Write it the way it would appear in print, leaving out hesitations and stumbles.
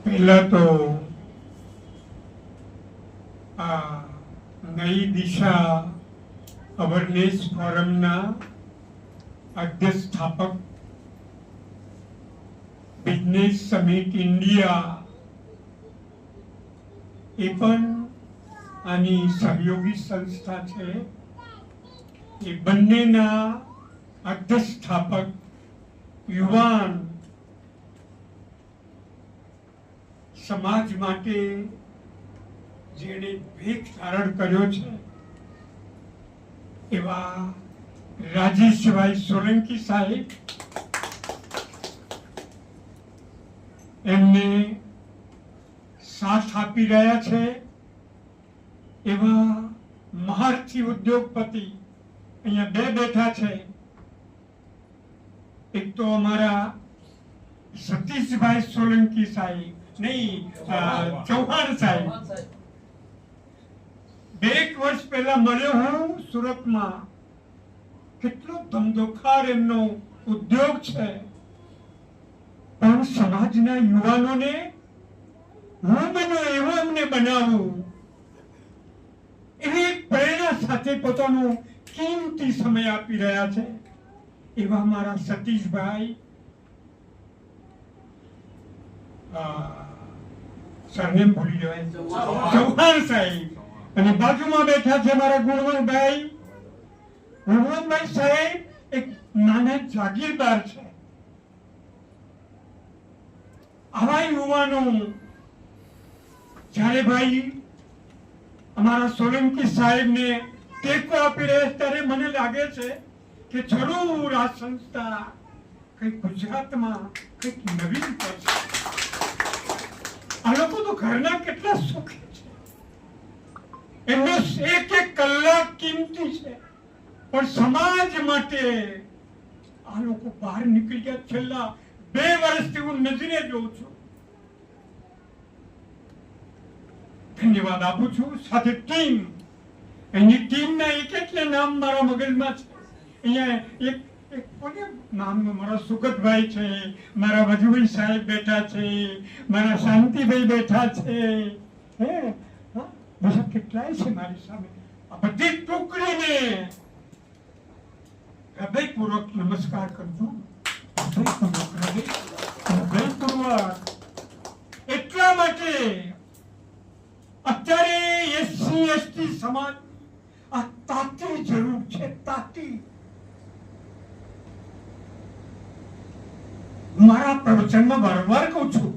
પહેલા તો આ નઈ દિશા અવેરનેસ ફોરમના અધ્યક્ષ સ્થાપક બિઝનેસ સમિટ ઇન્ડિયા એ પણ આની સહયોગી સંસ્થા છે. એ બંનેના અધ્યક્ષ સ્થાપક યુવાન સમાજ માટે જેણે ભેખ ધારણ કર્યો છે એવા રાજેશભાઈ સોલંકી સાહેબ, એમને સાથ આપી રહ્યા છે એવા મહારથી ઉદ્યોગપતિ અહીંયા બે બેઠા છે. એક તો અમારા સતીશભાઈ સોલંકી સાહેબ, નહીં ચૌહાણ સાહેબ. 2 વર્ષ પહેલા મળ્યો હું સુરતમાં. કેટલો ધમધોખાર એમનો ઉદ્યોગ છે, પણ સમાજના યુવાનોને હું બનો એવો એમને બનાવું એવી એક પ્રેરણા સાથે પોતાનો કિંમતી સમય આપી રહ્યા છે. એવા મારા સતીશભાઈ, સરનેમ ભૂલી જવાય, ચૌહાણ સાહેબ. અને બાજુમાં બેઠા છે મારા ગુણવંતભાઈ. ગુણવંતભાઈ સાહેબ એક નાના જાગીરદાર છે. આવા યુવાનો જ્યારે ભાઈ અમારા સોલંકી સાહેબને ટેકો આપી રહ્યા ત્યારે મને લાગે છે કે જરૂર આ સંસ્થા કઈ ગુજરાતમાં કઈક નવીન કરશે. આ લોકો તો ઘરના કેટલા સુખી છે, એમનો એક કલાક કિંમતી છે, પણ સમાજ માટે આ લોકો બહાર નીકળી ગયા. છેલ્લા 2 વર્ષથી હું નજરે જોઉં છું. ધન્યવાદ આપું છું. સાથે ટીમ, એની ટીમના એટલે નામ મારા મગજમાં છે. અહીંયા એક કોને નામ, મારા સુગતભાઈ છે, મારા વજુભાઈ સાહેબ બેઠા છે, મારા શાંતિભાઈ બેઠા છે, હે બધા કેટલાય છે મારી સામે. આ બધી ટુકડીને હૃદયપૂર્વક નમસ્કાર કરજો. હૃદયપૂર્વક એટલા માટે અત્યારે એસસી એસટી સમાજ આ તાતી જરૂર છે. તાતી મારા પ્રવચનમાં વારંવાર કહું છું,